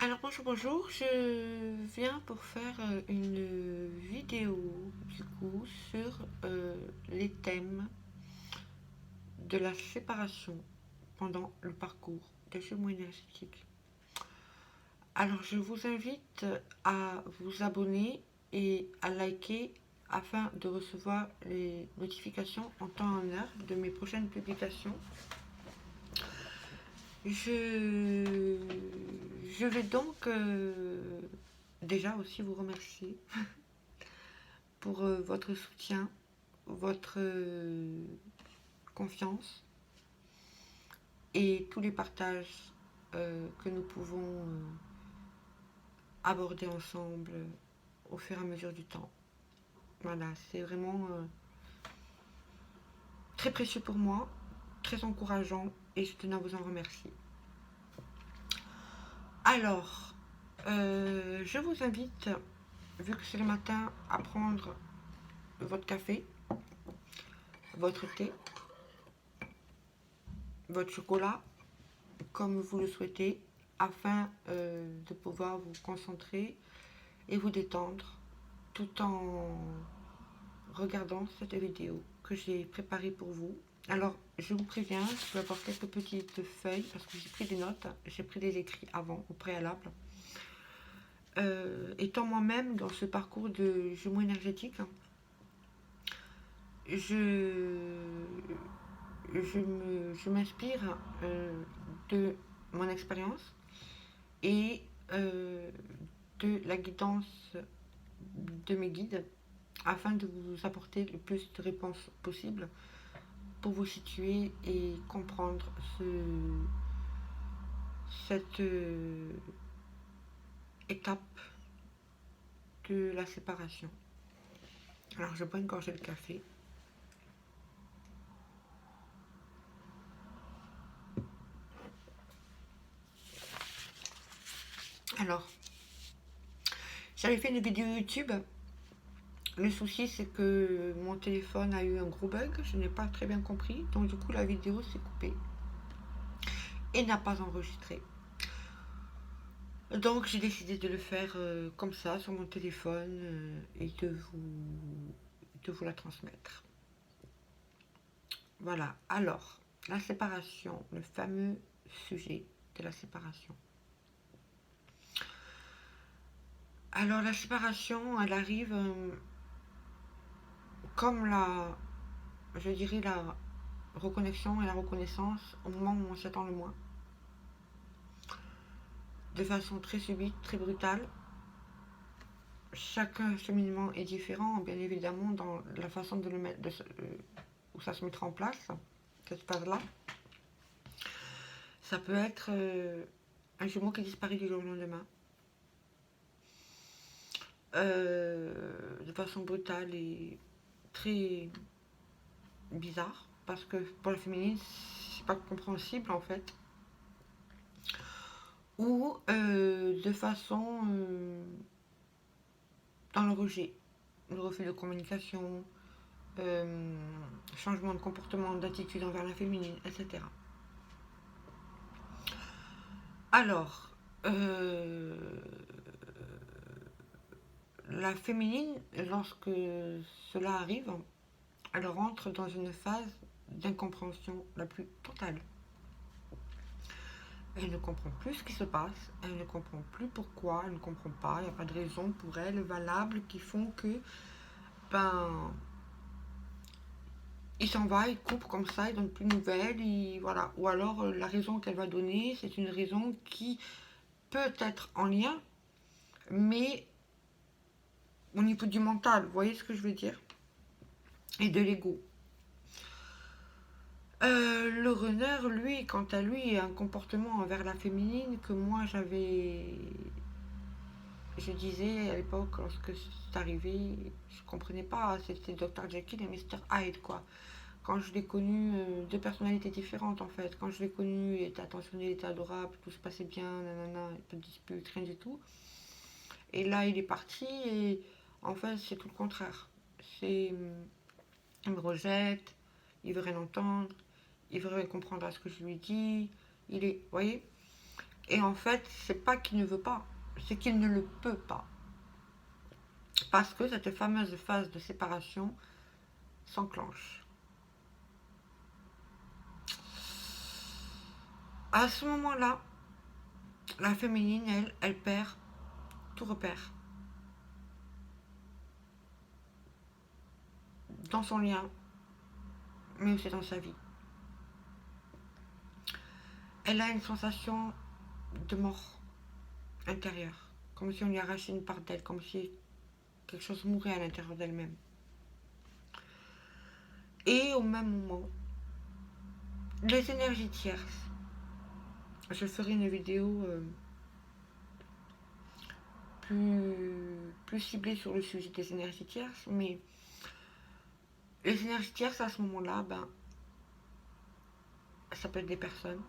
Alors bonjour, je viens pour faire une vidéo du coup sur les thèmes de la séparation pendant le parcours des jumeaux énergétiques. Alors je vous invite à vous abonner et à liker afin de recevoir les notifications en temps et en heure de mes prochaines publications. Je, je vais donc déjà aussi vous remercier pour votre soutien, votre confiance et tous les partages que nous pouvons aborder ensemble au fur et à mesure du temps. Voilà, c'est vraiment très précieux pour moi, très encourageant et je tenais à vous en remercier. Alors, je vous invite, vu que c'est le matin, à prendre votre café, votre thé, votre chocolat, comme vous le souhaitez, afin de pouvoir vous concentrer et vous détendre tout en regardant cette vidéo que j'ai préparée pour vous. Alors, je vous préviens, je vais avoir quelques petites feuilles parce que j'ai pris des notes, j'ai pris des écrits avant, au préalable. Étant moi-même dans ce parcours de jumeaux énergétiques, je, je m'inspire de mon expérience et de la guidance de mes guides afin de vous apporter le plus de réponses possible pour vous situer et comprendre cette étape de la séparation. Alors je bois une gorgée de café. Alors, j'avais fait une vidéo YouTube. Le souci, c'est que mon téléphone a eu un gros bug. Je n'ai pas très bien compris. Donc, du coup, la vidéo s'est coupée et n'a pas enregistré. Donc, j'ai décidé de le faire comme ça, sur mon téléphone, et de vous la transmettre. Voilà. Alors, la séparation, le fameux sujet de la séparation. Alors, la séparation, elle arrive comme je dirais, la reconnexion et la reconnaissance au moment où on s'attend le moins. De façon très subite, très brutale. Chaque cheminement est différent, bien évidemment, dans la façon de le mettre, où ça se mettra en place, cette phase-là. Ça peut être un jumeau qui disparaît du jour au lendemain. De façon brutale et très bizarre, parce que pour la féminine, c'est pas compréhensible en fait. Ou de façon dans le refus de communication, changement de comportement, d'attitude envers la féminine, etc. Alors, la féminine, lorsque cela arrive, elle rentre dans une phase d'incompréhension la plus totale. Elle ne comprend plus ce qui se passe, elle ne comprend plus pourquoi, elle ne comprend pas, il n'y a pas de raison pour elle valable qui font que, il s'en va, il coupe comme ça, il donne plus de nouvelles, voilà. Ou alors la raison qu'elle va donner, c'est une raison qui peut être en lien, mais au niveau du mental, vous voyez ce que je veux dire, et de l'ego. Le runner, lui, quant à lui, a un comportement envers la féminine que moi je disais à l'époque, lorsque c'est arrivé, je comprenais pas, c'était Dr. Jekyll et Mr. Hyde, quoi. Quand je l'ai connu, deux personnalités différentes en fait. Quand je l'ai connu, il était attentionné, il était adorable, tout se passait bien, nanana, pas de dispute, rien du tout. Et là, il est parti et en fait, c'est tout le contraire. Il me rejette, il veut rien entendre, il veut rien comprendre à ce que je lui dis. Vous voyez. Et en fait, c'est pas qu'il ne veut pas, c'est qu'il ne le peut pas. Parce que cette fameuse phase de séparation s'enclenche. À ce moment-là, la féminine, elle perd tout repère dans son lien, mais aussi dans sa vie. Elle a une sensation de mort intérieure, comme si on lui arrachait une part d'elle, comme si quelque chose mourait à l'intérieur d'elle-même. Et au même moment, les énergies tierces. Je ferai une vidéo plus ciblée sur le sujet des énergies tierces, mais les énergies tierces à ce moment-là, ben, ça peut être des personnes,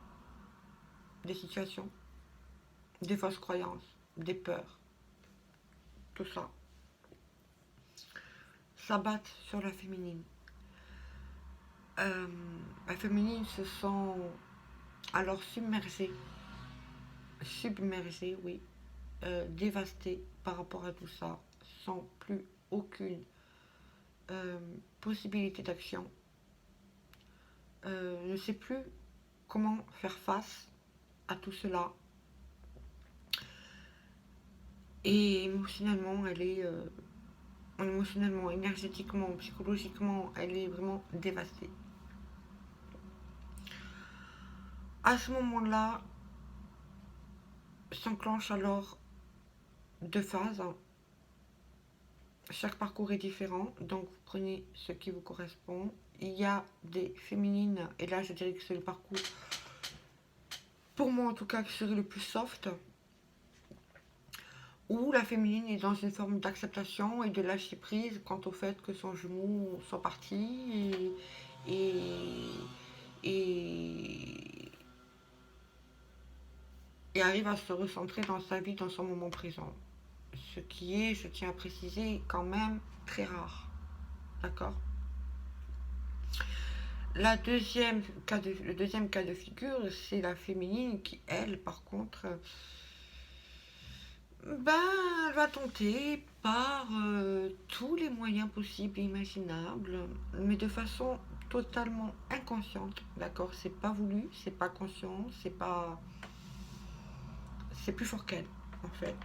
des situations, des fausses croyances, des peurs, tout ça s'abattent sur la féminine. La féminine se sent alors submergée, oui, dévastée par rapport à tout ça, sans plus aucune possibilité d'action, ne sait plus comment faire face à tout cela. Et émotionnellement, émotionnellement, énergétiquement, psychologiquement, elle est vraiment dévastée. À ce moment-là, s'enclenche alors deux phases. Chaque parcours est différent, donc vous prenez ce qui vous correspond. Il y a des féminines, et là je dirais que c'est le parcours, pour moi en tout cas, qui serait le plus soft, où la féminine est dans une forme d'acceptation et de lâcher prise quant au fait que son jumeau soit parti et arrive à se recentrer dans sa vie, dans son moment présent. Ce qui est, je tiens à préciser, quand même très rare. D'accord ? Le deuxième cas de figure, c'est la féminine qui, elle, par contre, elle va tenter par tous les moyens possibles et imaginables, mais de façon totalement inconsciente. D'accord ? C'est pas voulu, c'est pas conscient, c'est plus fort qu'elle, en fait.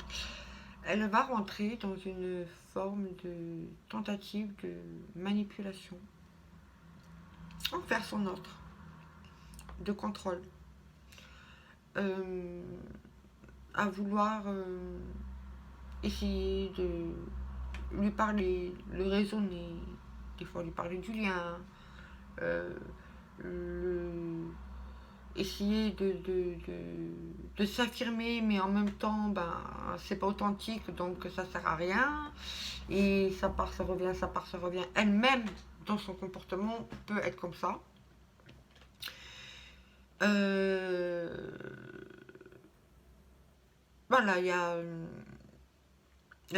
Elle va rentrer dans une forme de tentative de manipulation envers son autre, de contrôle, à vouloir essayer de lui parler, le raisonner, des fois lui parler du lien, essayer de s'affirmer, mais en même temps, c'est pas authentique, donc ça sert à rien. Et ça part, ça revient, ça part, ça revient. Elle-même, dans son comportement, peut être comme ça. Voilà, il y a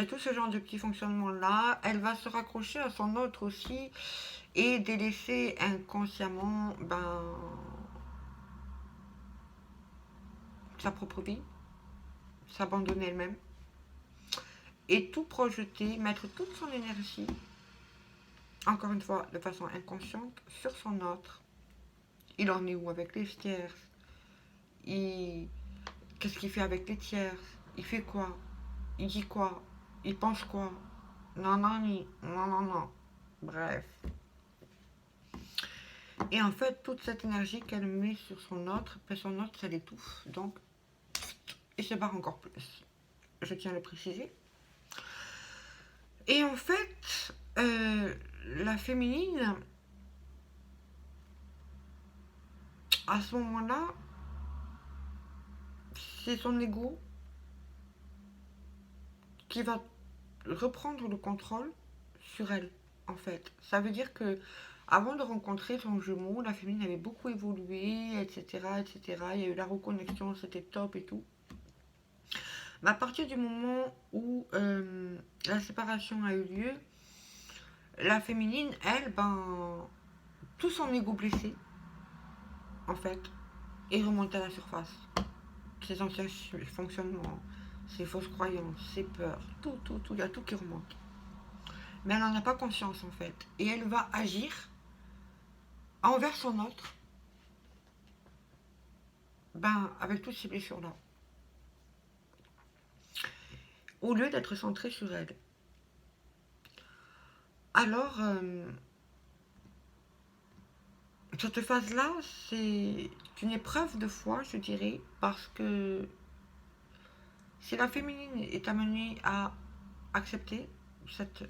tout ce genre de petits fonctionnements-là. Elle va se raccrocher à son autre aussi et délaisser inconsciemment sa propre vie, s'abandonner elle-même et tout projeter, mettre toute son énergie, encore une fois de façon inconsciente, sur son autre. Il en est où avec les tierces? Qu'est-ce qu'il fait avec les tierces? Il fait quoi? Il dit quoi? Il pense quoi? Non, non, non, non, non. Bref. Et en fait, toute cette énergie qu'elle met sur son autre, ça l'étouffe. Donc, il se barre encore plus. Je tiens à le préciser. Et en fait, la féminine, à ce moment-là, c'est son ego qui va reprendre le contrôle sur elle, en fait. Ça veut dire que avant de rencontrer son jumeau, la féminine avait beaucoup évolué, etc., etc. Il y a eu la reconnexion, c'était top et tout. Mais à partir du moment où la séparation a eu lieu, la féminine, elle, tout son ego blessé, en fait, est remonté à la surface. ses anciens fonctionnements, ses fausses croyances, ses peurs, tout, il y a tout qui remonte. Mais elle n'en a pas conscience en fait. Et elle va agir envers son autre, avec toutes ces blessures-là. Au lieu d'être centrée sur elle. Alors, cette phase-là, c'est une épreuve de foi, je dirais, parce que si la féminine est amenée à accepter cette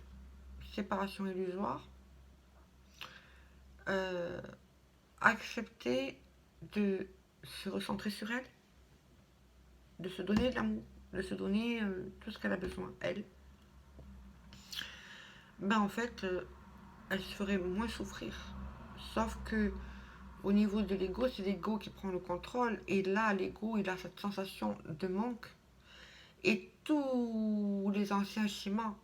séparation illusoire, accepter de se recentrer sur elle, de se donner de l'amour, de se donner tout ce qu'elle a besoin, elle, en fait, elle se ferait moins souffrir. Sauf que au niveau de l'ego, c'est l'ego qui prend le contrôle. Et là, l'ego, il a cette sensation de manque. Et tous les anciens schémas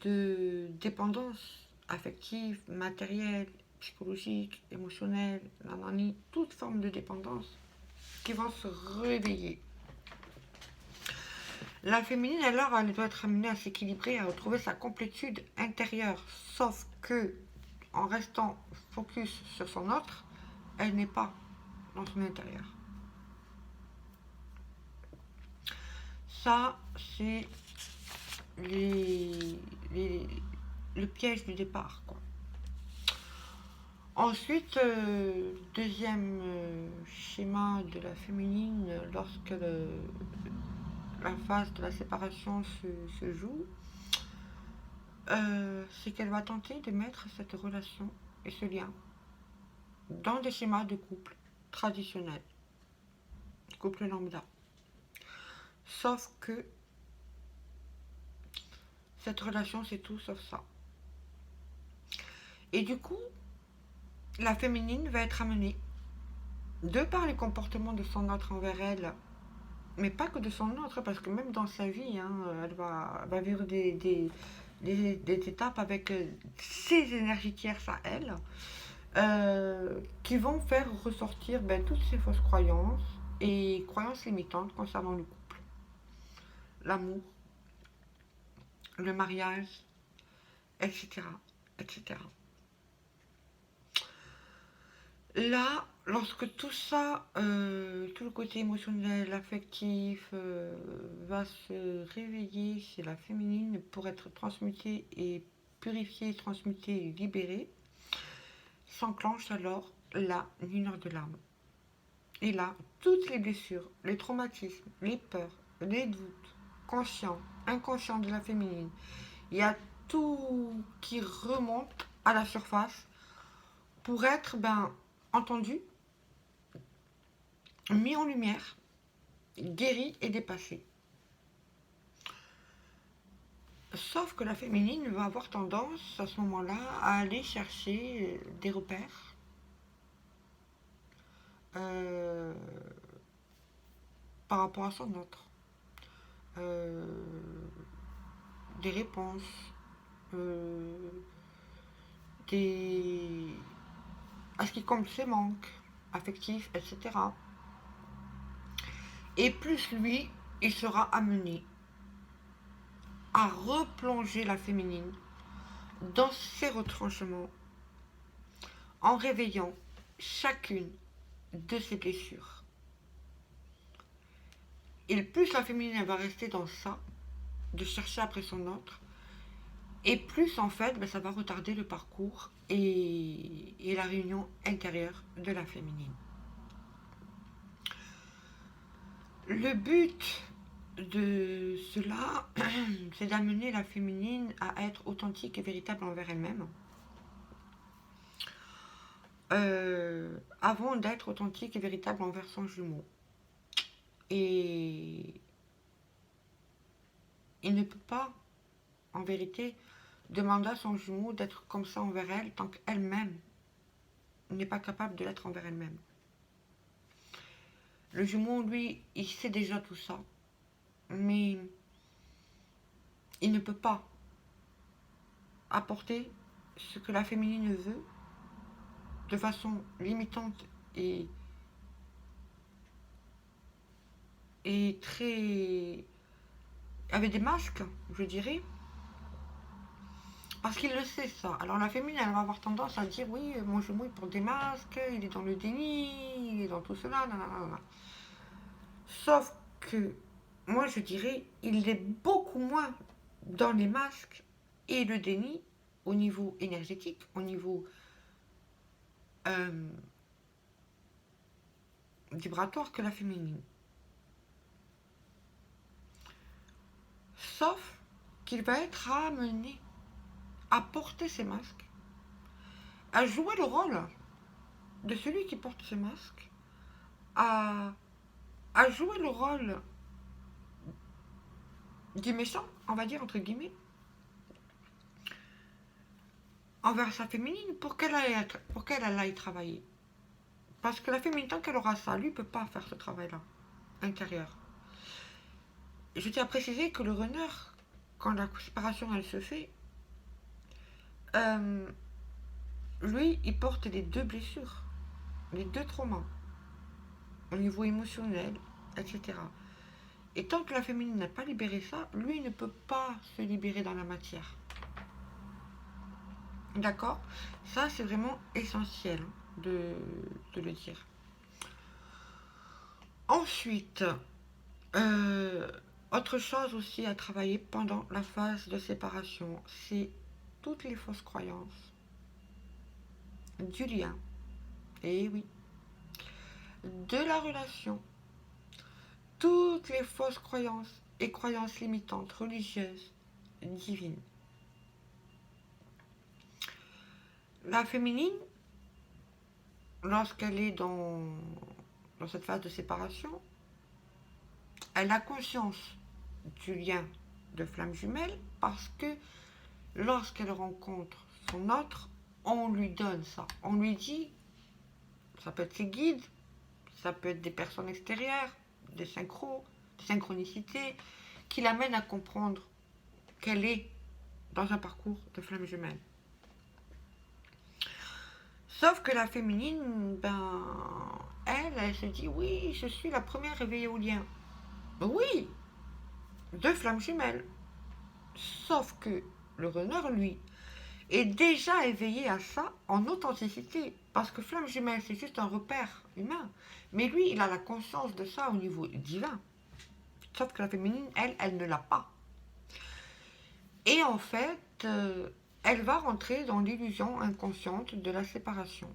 de dépendance affective, matérielle, psychologique, émotionnelle, nanani, toute forme de dépendance qui vont se réveiller. La féminine, alors, elle doit être amenée à s'équilibrer, à retrouver sa complétude intérieure. Sauf que, en restant focus sur son autre, elle n'est pas dans son intérieur. Ça, c'est le piège du départ, quoi. Ensuite, deuxième schéma de la féminine, lorsque la phase de la séparation se joue, c'est qu'elle va tenter de mettre cette relation et ce lien dans des schémas de couple traditionnels, couple lambda. Sauf que cette relation, c'est tout sauf ça. Et du coup, la féminine va être amenée, de par les comportements de son autre envers elle, mais pas que de son autre, parce que même dans sa vie, elle va vivre des étapes avec ses énergies tierces à elle, qui vont faire ressortir toutes ces fausses croyances et croyances limitantes concernant le couple, l'amour, le mariage, etc. etc. Là, lorsque tout ça, tout le côté émotionnel, affectif, va se réveiller chez la féminine pour être transmuté et purifié, transmuté et libéré, s'enclenche alors la lumière de l'âme. Et là, toutes les blessures, les traumatismes, les peurs, les doutes, conscients, inconscients de la féminine, il y a tout qui remonte à la surface pour être entendu, mis en lumière, guéri et dépassé. Sauf que la féminine va avoir tendance à ce moment-là à aller chercher des repères, par rapport à son autre, des réponses, à ce qui compte ses manques affectifs, etc. Et plus lui, il sera amené à replonger la féminine dans ses retranchements en réveillant chacune de ses blessures. Et plus la féminine elle va rester dans ça, de chercher après son autre, et plus en fait ça va retarder le parcours et la réunion intérieure de la féminine. Le but de cela, c'est d'amener la féminine à être authentique et véritable envers elle-même, avant d'être authentique et véritable envers son jumeau. Et il ne peut pas, en vérité, demander à son jumeau d'être comme ça envers elle tant qu'elle-même n'est pas capable de l'être envers elle-même. Le jumeau, lui, il sait déjà tout ça, mais il ne peut pas apporter ce que la féminine veut de façon limitante et et très... avec des masques, je dirais, parce qu'il le sait ça. Alors la féminine, elle va avoir tendance à dire oui, moi je mouille pour des masques, il est dans le déni, il est dans tout cela, nanana. Sauf que moi je dirais, il est beaucoup moins dans les masques et le déni au niveau énergétique, au niveau euh, vibratoire que la féminine. Sauf qu'il va être amené à porter ses masques, à jouer le rôle de celui qui porte ses masques, à, à jouer le rôle du méchant, on va dire entre guillemets, envers sa féminine pour qu'elle aille travailler. Parce que la féminine, tant qu'elle aura ça, lui ne peut pas faire ce travail-là, intérieur. Je tiens à préciser que le runner, quand la séparation elle se fait, euh, lui, il porte les deux blessures, les deux traumas, au niveau émotionnel, etc. Et tant que la féminine n'a pas libéré ça, lui ne peut pas se libérer dans la matière. D'accord? Ça, c'est vraiment essentiel de le dire. Ensuite, euh, autre chose aussi à travailler pendant la phase de séparation, c'est toutes les fausses croyances du lien, et oui, de la relation, toutes les fausses croyances et croyances limitantes, religieuses, divines. La féminine, lorsqu'elle est dans cette phase de séparation, elle a conscience du lien de flamme jumelle parce que lorsqu'elle rencontre son autre, on lui donne ça. On lui dit, ça peut être ses guides, ça peut être des personnes extérieures, des synchros, des synchronicités, qui l'amènent à comprendre qu'elle est dans un parcours de flamme jumelle. Sauf que la féminine, elle se dit oui, je suis la première réveillée au lien. Oui, de flamme jumelle. Sauf que le runner, lui, est déjà éveillé à ça en authenticité. Parce que flamme jumelle, c'est juste un repère humain. Mais lui, il a la conscience de ça au niveau divin. Sauf que la féminine, elle ne l'a pas. Et en fait, elle va rentrer dans l'illusion inconsciente de la séparation.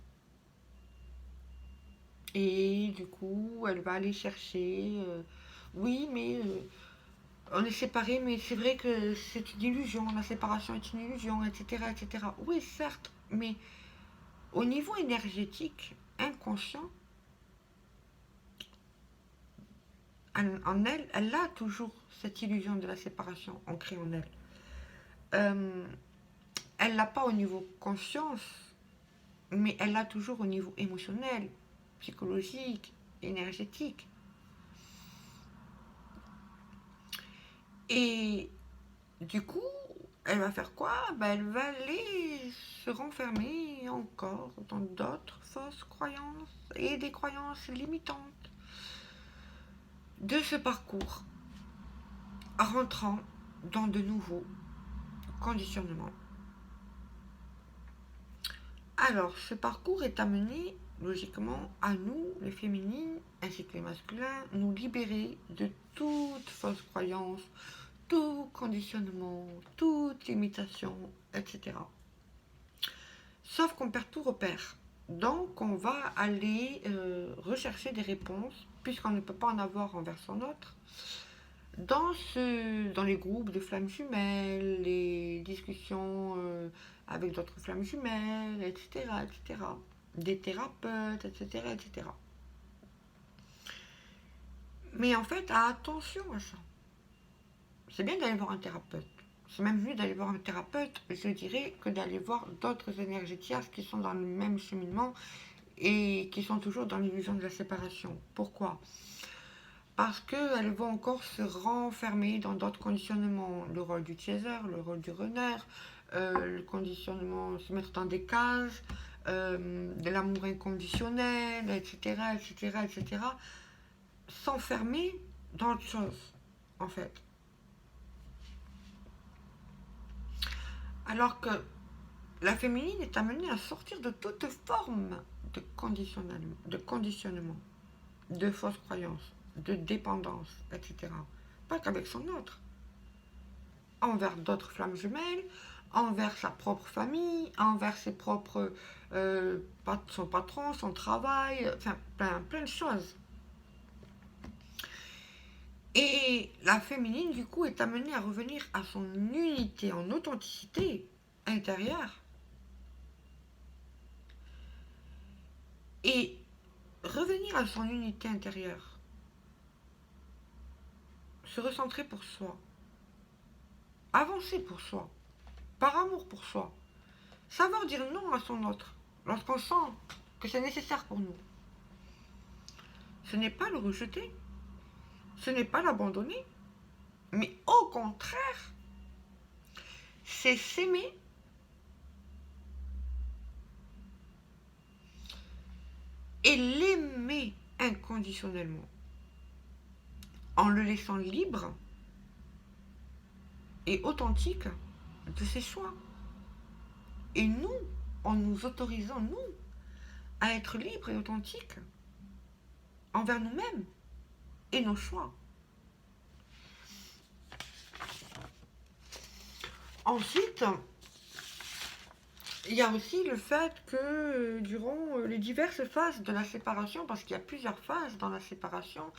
Et du coup, elle va aller chercher, oui, mais on est séparés, mais c'est vrai que c'est une illusion, la séparation est une illusion, etc., etc. Oui, certes, mais au niveau énergétique, inconscient, en elle, elle a toujours cette illusion de la séparation ancrée en elle. Euh, elle l'a pas au niveau conscience, mais elle l'a toujours au niveau émotionnel, psychologique, énergétique. Et du coup, elle va faire quoi? Elle va aller se renfermer encore dans d'autres fausses croyances et des croyances limitantes de ce parcours, rentrant dans de nouveaux conditionnements. Alors, ce parcours est amené logiquement à nous, les féminines, ainsi que les masculins, nous libérer de toute fausse croyance, tout conditionnement, toute limitation, etc. Sauf qu'on perd tout repère. Donc on va aller rechercher des réponses, puisqu'on ne peut pas en avoir envers son autre, dans les groupes de flammes jumelles, les discussions avec d'autres flammes jumelles, etc., etc. Des thérapeutes, etc., etc. Mais en fait, attention à ça. C'est bien d'aller voir un thérapeute. C'est même mieux d'aller voir un thérapeute, je dirais, que d'aller voir d'autres énergétias qui sont dans le même cheminement et qui sont toujours dans l'illusion de la séparation. Pourquoi? Parce qu'elles vont encore se renfermer dans d'autres conditionnements. Le rôle du chaser, le rôle du runner, le conditionnement, se mettre dans des cases, de l'amour inconditionnel, etc., etc., etc. S'enfermer dans autre chose, en fait. Alors que la féminine est amenée à sortir de toute forme de conditionnement, de fausses croyances, de dépendance, etc. Pas qu'avec son autre, envers d'autres flammes jumelles, envers sa propre famille, envers ses propres, son patron, son travail, enfin plein de choses. Et la féminine, du coup, est amenée à revenir à son unité, en authenticité intérieure. Et revenir à son unité intérieure, se recentrer pour soi, avancer pour soi, par amour pour soi, savoir dire non à son autre lorsqu'on sent que c'est nécessaire pour nous. Ce n'est pas le rejeter, ce n'est pas l'abandonner, mais au contraire, c'est s'aimer et l'aimer inconditionnellement, en le laissant libre et authentique de ses choix. Et nous, en nous autorisant, nous, à être libres et authentiques envers nous-mêmes et nos choix. Ensuite, il y a aussi le fait que durant les diverses phases de la séparation, parce qu'il y a plusieurs phases dans la séparation,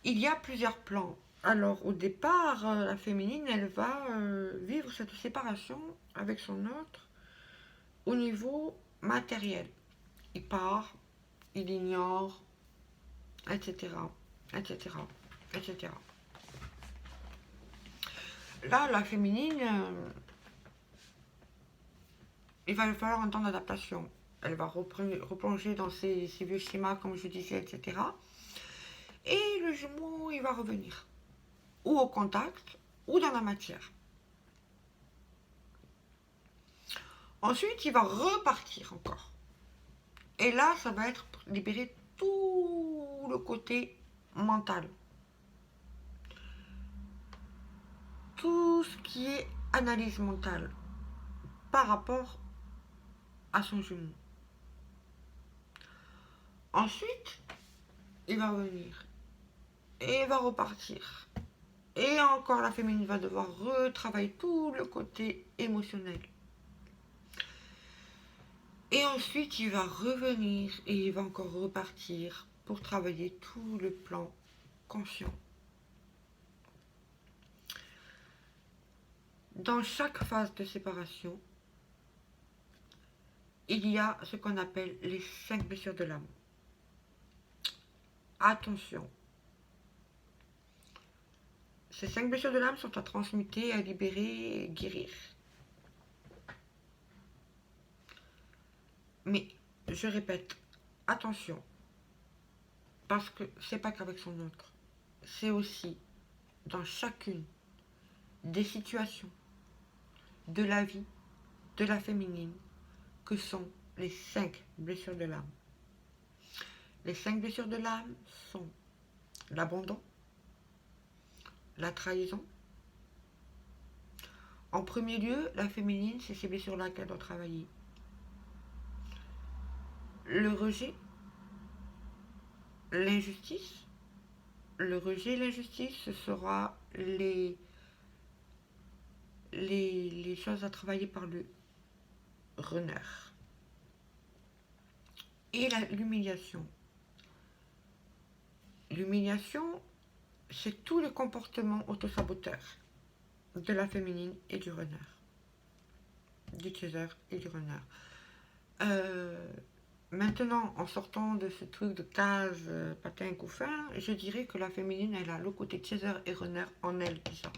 il y a plusieurs plans. Alors au départ, la féminine, elle va vivre cette séparation avec son autre au niveau matériel. Il part, il ignore, etc., etc., etc. Là, la féminine, il va lui falloir un temps d'adaptation. Elle va replonger dans ses vieux schémas, comme je disais, etc. Et le jumeau, il va revenir. Ou au contact, ou dans la matière. Ensuite, il va repartir encore. Et là, ça va être pour libérer tout le côté mental. Tout ce qui est analyse mentale par rapport à son jumeau. Ensuite, il va revenir. Et il va repartir. Et encore, la féminine va devoir retravailler tout le côté émotionnel. Et ensuite, il va revenir et il va encore repartir pour travailler tout le plan conscient. Dans chaque phase de séparation, il y a ce qu'on appelle les 5 blessures de l'âme. Attention. Ces 5 blessures de l'âme sont à transmuter, à libérer et guérir. Mais, je répète, attention. Parce que c'est pas qu'avec son autre. C'est aussi dans chacune des situations de la vie de la féminine que sont les 5 blessures de l'âme. Les 5 blessures de l'âme sont l'abandon, la trahison. En premier lieu, la féminine, c'est ces blessures-là qu'elle doit travailler. Le rejet, l'injustice. Le rejet et l'injustice, ce sera les choses à travailler par le runner. Et l'humiliation. L'humiliation, c'est tous les comportements autosaboteurs de la féminine et du runner. Du chaser et du runner. Maintenant, en sortant de ce truc de case, patin, couffin, je dirais que la féminine, elle a le côté chaser et runner en elle déjà.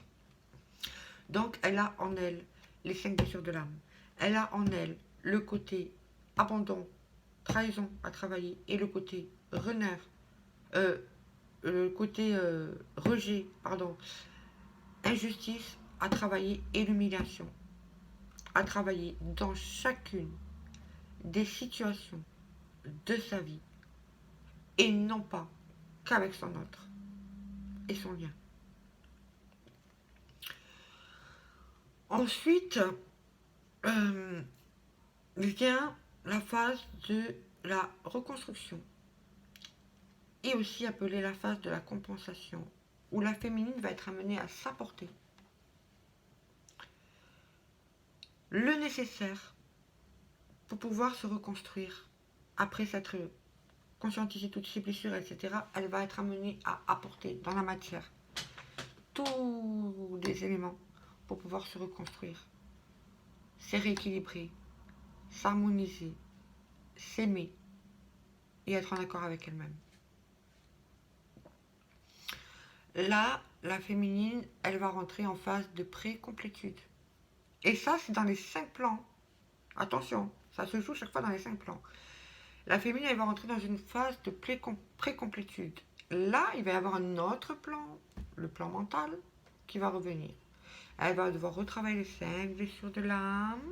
Donc, elle a en elle les 5 blessures de l'âme. Elle a en elle le côté abandon, trahison à travailler et le côté runner, le côté rejet, injustice à travailler et l'humiliation à travailler dans chacune des situations de sa vie et non pas qu'avec son autre. et son lien. Ensuite, vient la phase de la reconstruction, et aussi appelée la phase de la compensation, où la féminine va être amenée à s'apporter le nécessaire pour pouvoir se reconstruire après s'être conscientisé toutes ses blessures, etc. Elle va être amenée à apporter dans la matière tous les éléments pour pouvoir se reconstruire, se rééquilibrer, s'harmoniser, s'aimer et être en accord avec elle-même. Là, la féminine, elle va rentrer en phase de pré-complétude. Et ça, c'est dans les 5 plans. Attention, ça se joue chaque fois dans les 5 plans. La féminine, elle va rentrer dans une phase de pré-complétude. Là, il va y avoir un autre plan, le plan mental, qui va revenir. Elle va devoir retravailler les 5 blessures de l'âme,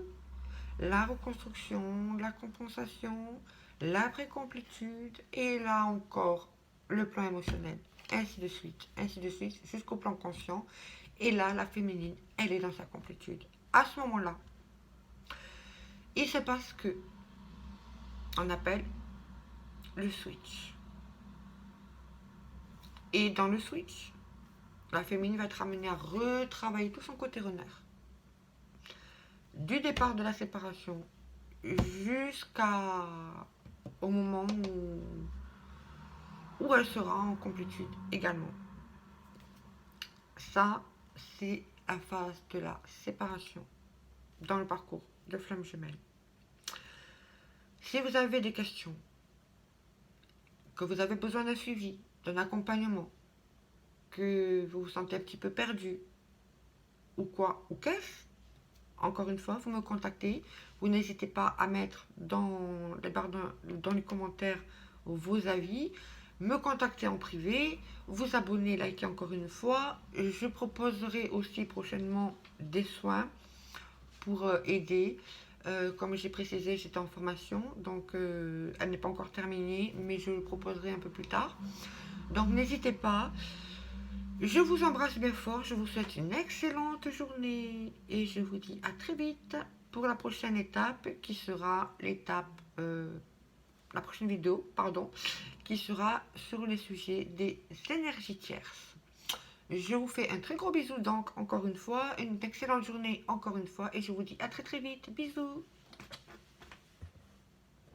la reconstruction, la compensation, la pré-complétude, et là encore, le plan émotionnel. Ainsi de suite, jusqu'au plan conscient. Et là, la féminine, elle est dans sa complétude. À ce moment-là, il se passe que on appelle le switch. Et dans le switch, la féminine va être amenée à retravailler tout son côté runner. Du départ de la séparation jusqu'au moment où elle sera en complétude également. Ça, c'est la phase de la séparation dans le parcours de flamme jumelle. Si vous avez des questions, que vous avez besoin d'un suivi, d'un accompagnement, que vous vous sentez un petit peu perdu, ou quoi, ou qu'est-ce, encore une fois, vous me contactez. Vous n'hésitez pas à mettre dans les commentaires vos avis, me contacter en privé, vous abonner, liker encore une fois. Je proposerai aussi prochainement des soins pour aider. Comme j'ai précisé, j'étais en formation, donc elle n'est pas encore terminée, mais je le proposerai un peu plus tard. Donc n'hésitez pas. Je vous embrasse bien fort, je vous souhaite une excellente journée et je vous dis à très vite pour la prochaine étape qui sera la prochaine vidéo, qui sera sur les sujets des énergies tierces. Je vous fais un très gros bisou donc encore une fois, une excellente journée encore une fois et je vous dis à très très vite, bisous.